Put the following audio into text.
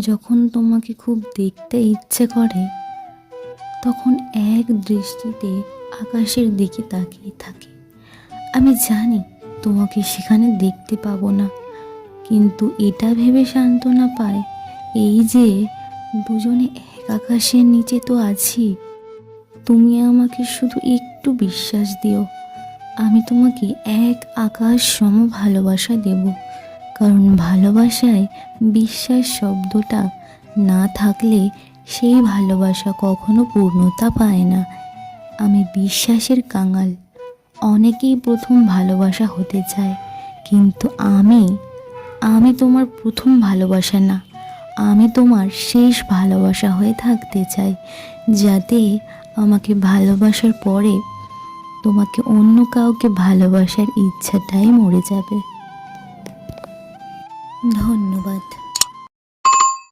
যখন তোমাকে খুব দেখতে ইচ্ছে করে তখন এক দৃষ্টিতে আকাশের দিকে তাকিয়ে থাকে। আমি জানি তোমাকে সেখানে দেখতে পাবো না, কিন্তু এটা ভেবে সান্ত্বনা পায় এই যে দুজনে এক আকাশের নিচে তো আছি। তুমি আমাকে শুধু একটু বিশ্বাস দিও, আমি তোমাকে এক আকাশ সম ভালোবাসা দেব। কারণ ভালোবাসায় বিশ্বাস শব্দটা না থাকলে সেই ভালোবাসা কখনো পূর্ণতা পায় না। আমি বিশ্বাসের কাঙাল। অনেকেই প্রথম ভালোবাসা হতে চায়, কিন্তু আমি তোমার প্রথম ভালোবাসা না, আমি তোমার শেষ ভালোবাসা হয়ে থাকতে চাই, যাতে আমাকে ভালোবাসার পরে তোমাকে অন্য কাউকে ভালোবাসার ইচ্ছাটাই মরে যাবে। ধন্যবাদ।